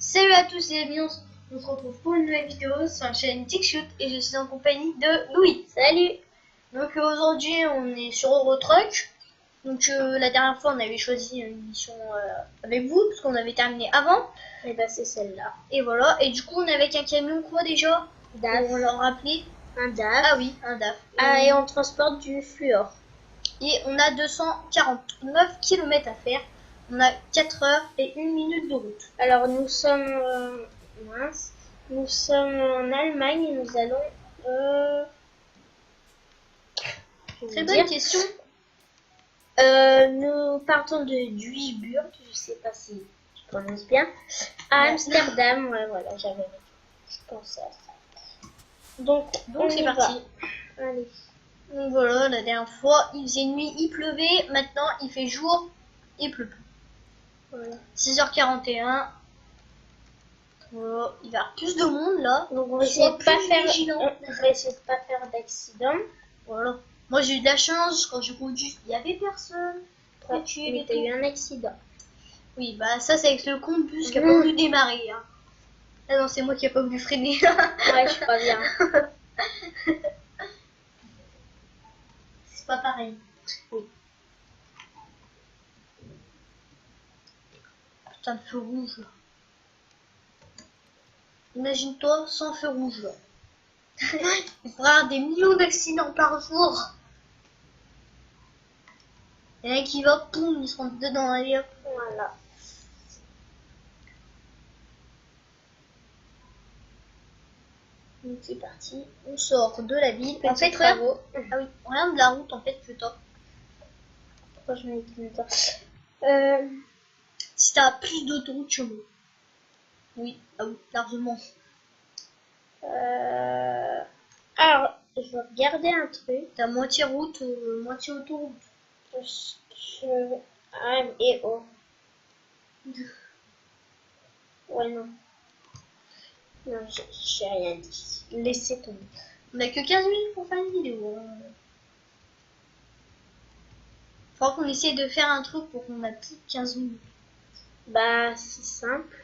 Salut à tous et bienvenue, on se retrouve pour une nouvelle vidéo sur la chaîne TikShoot et je suis en compagnie de Louis. Salut. Donc aujourd'hui on est sur Eurotruck. Donc la dernière fois on avait choisi une mission avec vous parce qu'on avait terminé avant. Et bah c'est celle-là. Et voilà, et du coup on est avec un camion quoi déjà DAF. On l'a rappelé. Un DAF. Ah oui, un DAF. Et on transporte du fluor. Et on a 249 km à faire. On a 4 heures et 1 minute de route. Alors nous sommes nous sommes en Allemagne et nous allons Très bonne question. Nous partons de Duisburg, je sais pas si je prononce bien, à Amsterdam. Ouais, voilà, je pensais à ça. Donc c'est parti. Allez. Donc voilà, la dernière fois il faisait nuit, il pleuvait, maintenant il fait jour, il pleut plus. Voilà. 6h41. Voilà, il va y avoir plus de monde là. Donc on va essayer de pas faire d'accident. Voilà. Moi j'ai eu de la chance, quand je conduis, il n'y avait personne. Mais t'as eu un accident. Oui, bah ça c'est avec le con bus qui a pas voulu démarrer. Hein. Ah non, c'est moi qui a pas voulu freiner. Ouais, je crois bien. C'est pas pareil. Oui. Putain de feu rouge là. Imagine-toi sans feu rouge là. Il faudra avoir des millions d'accidents par jour. Il y en a qui va, poum, ils se rentrent dedans. Allez hop. Voilà. Donc c'est parti, on sort de la ville. En fait, travaux. Ah oui, on regarde de la route en fait plutôt. Pourquoi je mets plus temps Si t'as plus d'autoroute que moi. Oui, ah oui, largement. Alors, je vais regarder un truc. T'as moitié route, moitié autoroute. Et oh. Ouais, non. Non, j'ai rien dit. Laissez tomber. On a que 15 minutes pour faire une vidéo. Faudra qu'on essaye de faire un truc pour qu'on ait plus de 15 minutes. Bah, c'est simple.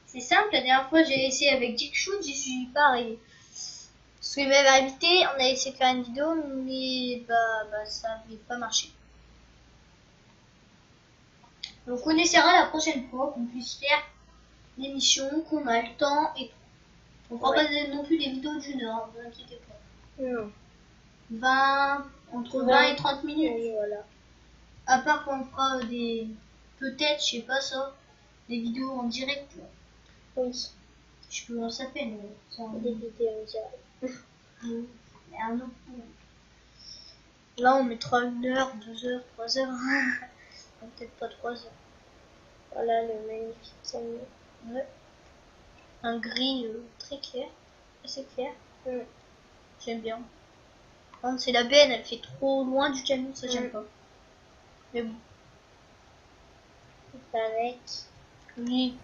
C'est simple, la dernière fois j'ai essayé avec TikShoot, j'y suis pas arrivé. Parce qu'il m'avait invité, on a essayé de faire une vidéo, mais bah ça n'avait pas marché. Donc on essaiera la prochaine fois qu'on puisse faire l'émission, qu'on a le temps et tout. On fera pas non plus des vidéos d'une heure, ne vous inquiétez pas. Non. 20, entre 20 et 30 minutes. Oui, voilà. À part quand on fera des, peut-être, je sais pas ça, des vidéos en direct. Là. Oui. Je sais plus comment ça s'appelle. Des vidéos en direct. Mais un autre coup. Là on mettra 1 heure, 2 heures, 3 heures. Peut-être pas 3 heures. Voilà le magnifique camion. Ouais. Un gris très clair, assez clair. J'aime bien. Par contre, c'est la benne, elle fait trop loin du camion, ça j'aime pas. Mais bon. Avec. Oui.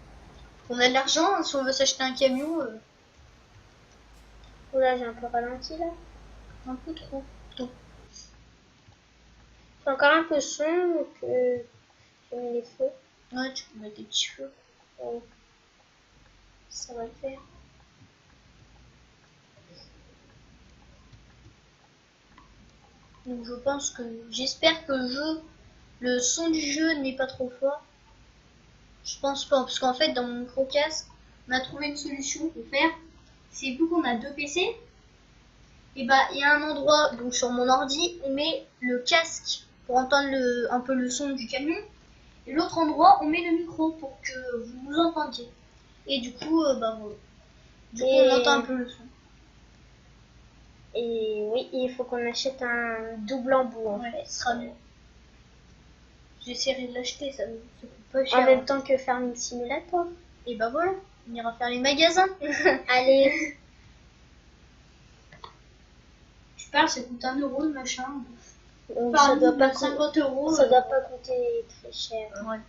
On a de l'argent, hein, si on veut s'acheter un camion. Oula, j'ai un peu ralenti là. Un peu trop. C'est encore un peu sombre, donc je mets les feux. Ouais, tu peux mettre des petits feux. Donc, ça va le faire. Donc je pense que, j'espère que le son du jeu n'est pas trop fort. Je pense pas, parce qu'en fait dans mon micro-casque, on a trouvé une solution pour faire. C'est vu qu'on a 2 PC, et bah il y a un endroit, donc sur mon ordi, on met le casque pour entendre un peu le son du camion, et l'autre endroit on met le micro pour que vous nous entendiez. Et du coup, bah voilà. Du coup on entend un peu le son. Et oui, il faut qu'on achète un double embout en fait. Ce sera mieux. J'essaierai de l'acheter, ça coûte pas cher. En même temps que Farming Simulator. Et bah voilà, on ira faire les magasins. Allez. Tu parles, ça coûte 1 euro le machin. Donc, ça doit pas 50 euros. Ça doit pas coûter très cher. Ouais.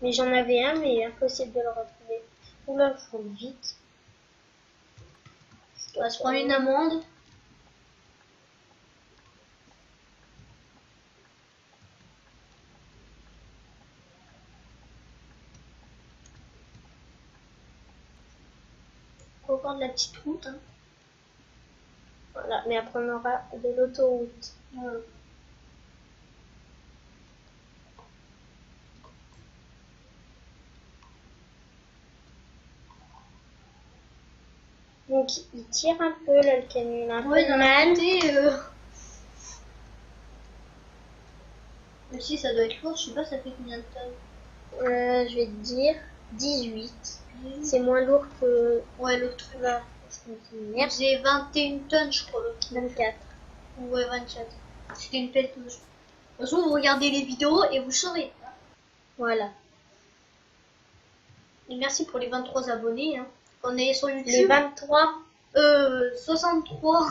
Mais j'en avais un, mais impossible de le retrouver. Oula, faut vite. On va se prendre une amende. encore de la petite route. Hein. Voilà, mais après on aura de l'autoroute. Voilà. Donc il tire un peu là, le camion, il a un Ouais, peu dans de la mal. montée, mais si ça doit être lourd, je sais pas, ça fait combien de tonnes? Je vais te dire 18. C'est moins lourd que Ouais, l'autre truc. là. Il Merde. faisait 21 tonnes, je crois. 24. Ouais, 24. C'était une pelleteuse. De toute façon, vous regardez les vidéos et vous saurez. Voilà. Et merci pour les 23 abonnés. Hein. On est sur YouTube. Les 23. 63.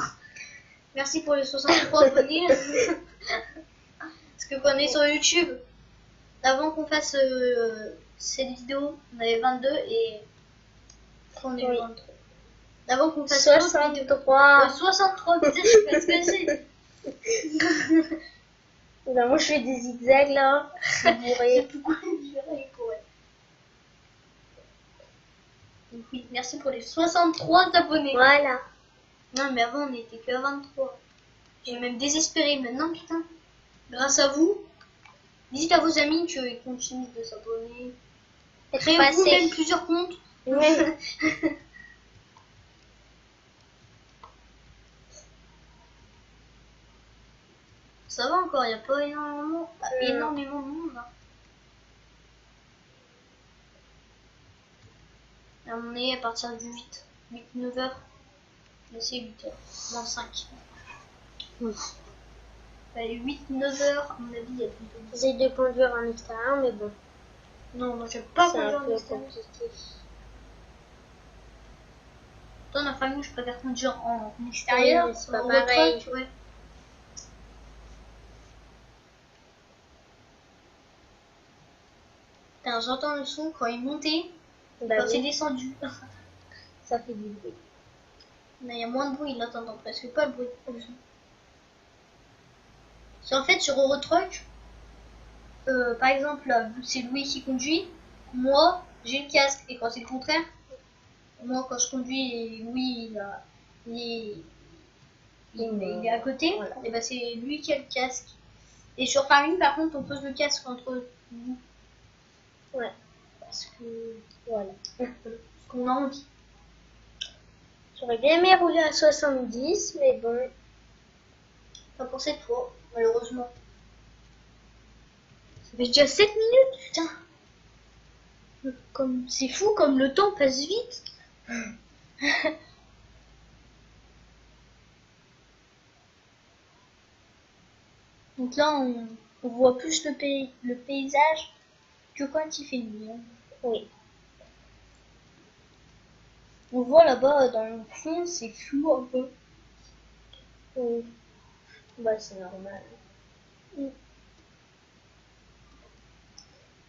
Merci pour les 63 abonnés. Parce que quand on est sur YouTube, avant qu'on fasse cette vidéo, on avait 22 et on est Oui. 23. Avant qu'on fasse l'autre vidéo. 63. 63, putain, je sais pas ce que c'est. Ben, moi je fais des zigzags là. C'est bourré. Pourquoi ouais. Donc oui, merci pour les 63 abonnés. Voilà. Non, mais avant, on était que à 23. J'ai même désespéré maintenant, putain. Grâce à vous, dites à vos amis qu'ils continuent de s'abonner. Créez-vous même plusieurs comptes. Oui. Ça va encore, il n'y a pas énormément de monde. Hein. Là, on est à partir du 8-9 heures. Là, c'est 8 heures. Moins 5. Oui. 8-9 heures, à mon avis, il y a plus de J'essaie de conduire en extérieur, mais bon. Non, moi, j'aime pas C'est un conduire en peu extérieur. compliqué. Dans la famille, je préfère conduire en extérieur. Oui, mais c'est pas en pareil. road truck, ouais. Putain, j'entends le son quand il montait, Bah quand c'est oui, descendu. ça fait du bruit. Mais il y a moins de bruit, là, t'entends presque pas le bruit. C'est en fait sur Eurotruck, par exemple, là, vu que c'est Louis qui conduit, moi j'ai le casque, et quand c'est le contraire, moi quand je conduis et Louis il est à côté, Voilà. et ben c'est lui qui a le casque. Et sur Paris, par contre, on pose le casque entre nous. Ouais. Parce que. Voilà. Parce qu'on a envie. J'aurais bien aimé rouler à 70, mais bon. Pas pour cette fois, malheureusement. Ça fait déjà 7 minutes, putain. Comme c'est fou comme le temps passe vite. Donc là, on voit plus le paysage que quand il fait nuit. Hein. Oui. On voit là-bas dans le fond, c'est flou un peu. Oui. Bah, c'est normal. Mm.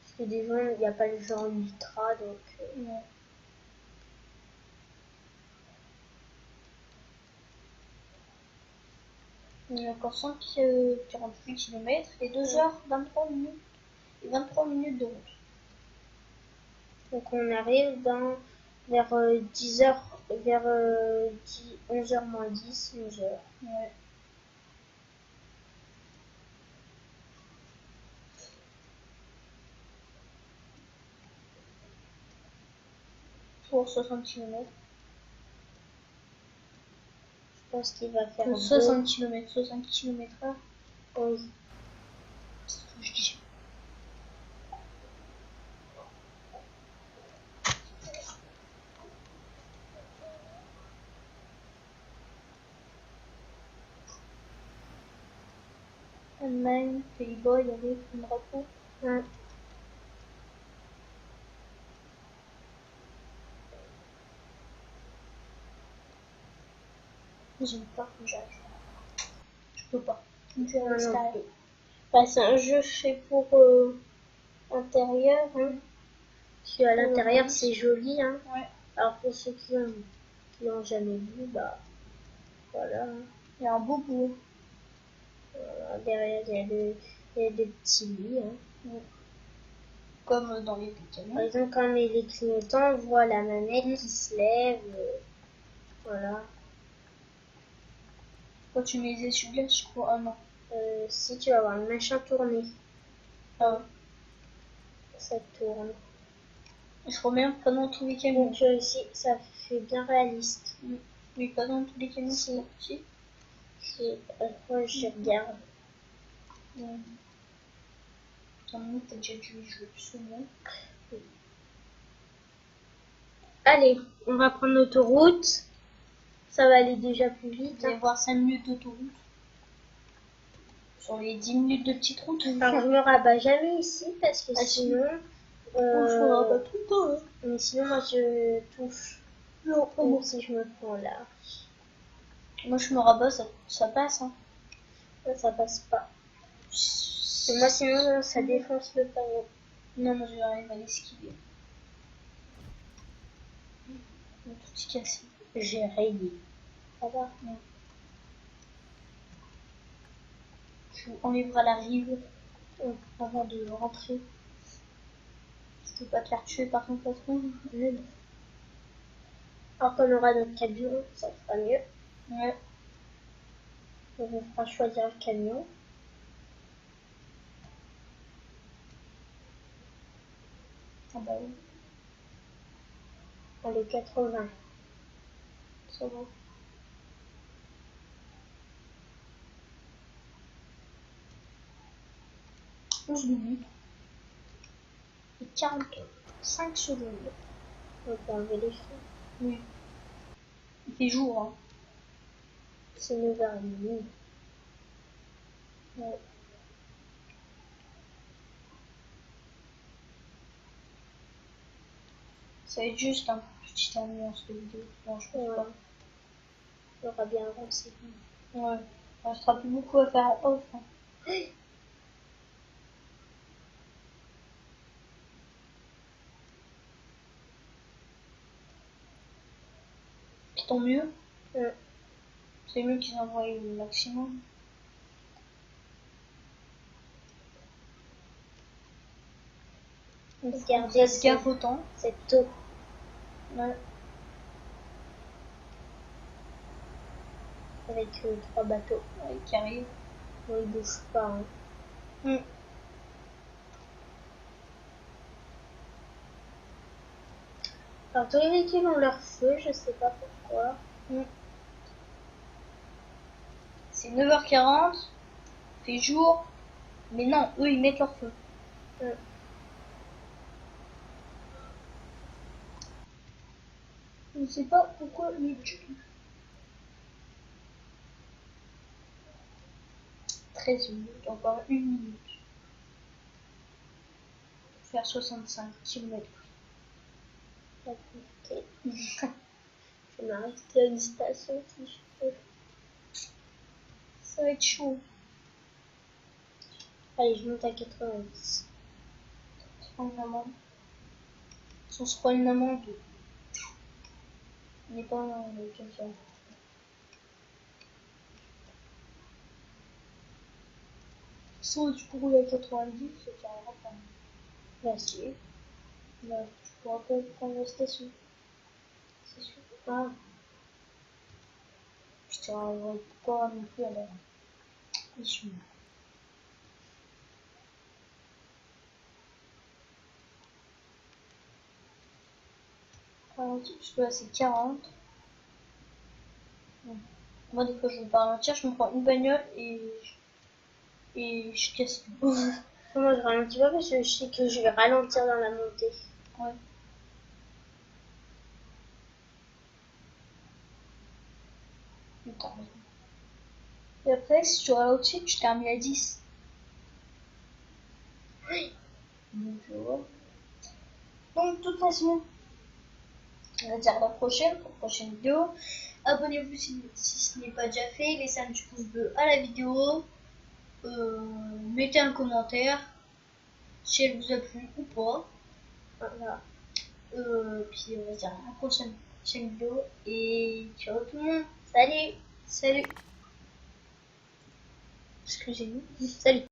Parce que des gens, il n'y a pas le genre ultra, donc. Ouais. Il y a encore 148 km et 2h23 minutes et 23 minutes de route. Donc on arrive vers 10h, vers 11h moins 10, 11h. Ouais. Pour 60 km. Je pense qu'il va faire Pour 60 km, 60 km/h. Oui. C'est ce que je dis. Allemagne, Pays-Bas, il y avait un drapeau. Ouais. J'aime pas conduire. Je peux pas. Conduire à Moi non l'extérieur. plus. Bah, c'est un jeu fait pour intérieur. Hein. Parce qu'à l'intérieur, c'est joli. Hein. Ouais. Alors pour ceux qui l'ont jamais vu, bah voilà. Hein. Il y a un beau bout. Voilà. Derrière, il y a des petits lits. Hein. Ouais. Comme dans les petits Par camions. exemple, quand on met les clignotants, on voit la manette qui se lève. Voilà. Quand tu mets les essuie-glaces, je crois. Ah non. Si tu vas avoir le machin tourné, Ah, ça tourne. il faut bien pas dans tous les camions. Donc ici, ça fait bien réaliste. Mais pas dans tous les camions. Si. Si. Moi, je regarde. Attends, nous, t'as déjà dû y jouer souvent. Allez, on va prendre l'autoroute. Ça va aller déjà plus vite. Vous allez voir 5 minutes d'autoroute. Sur les 10 minutes de petite route. Alors, je me rabats jamais ici parce que Ah, sinon. On se rabat tout le temps. Hein. Mais sinon, moi, je touche. Non, Donc, si je me prends là, moi, je me rabats, ça passe. Hein. ça passe pas. Et moi, sinon, ça défonce le panneau. Non, moi, j'arrive à l'esquiver. Tout est cassé. J'ai rayé. Ça va. On livrera la rive avant de rentrer. Je peux pas te faire tuer par contre, patron. Alors qu'on aura notre camion, ça sera mieux. Ouais. Donc, on fera choisir le camion. Ah bah oui, Allez, 80. ça va. 11 minutes. Et 45 secondes. On peut enlever les feux. Oui. Il fait jour, hein. C'est 9h30. Ouais. Ça va être juste un petit ambiance de vidéo. Non, je pense pas. On aura bien avancé. Ouais. Il restera plus beaucoup à faire en off. Hein. Puis tant mieux. C'est mieux qu'ils envoient le maximum. Regardez, Ça se gaffe autant. cette eau. Ouais. Avec 3 bateaux. Ouais, qui arrive. On ne bouge pas. Hein. Alors, tous les véhicules ont leur feu, je sais pas pourquoi. C'est 9h40. Fait jour. Mais non, eux ils mettent leur feu. Je sais pas pourquoi mais du tout. 13 minutes, encore 1 minute. Faire 65 km. Je vais m'arrêter à une station si je peux. Ça va être chaud. Allez, je monte à 90. On prend une amende. Si on se prend une amende, on n'est pas le quelqu'un. Si tu peux rouler à 90, ça t'arrivera pas. Là, si. Là, tu pourras pas prendre la station. C'est sûr. Ah, Je t'arriverai pas non plus à la mission. Parce que là c'est 40. Moi des fois je veux pas ralentir, je me prends une bagnole et je casse tout. moi je ralentis pas parce que je sais que je vais ralentir dans la montée. Ouais. T'as raison. Et après si tu ralentis, tu termines à 10. Oui. Donc de toute façon, on va dire à la prochaine, pour la prochaine vidéo. Abonnez-vous si ce n'est pas déjà fait, laissez un petit pouce bleu à la vidéo. Mettez un commentaire si elle vous a plu ou pas. Voilà. Puis on va se dire à la prochaine vidéo et ciao tout le monde. Salut. Salut. Excusez-nous. Salut.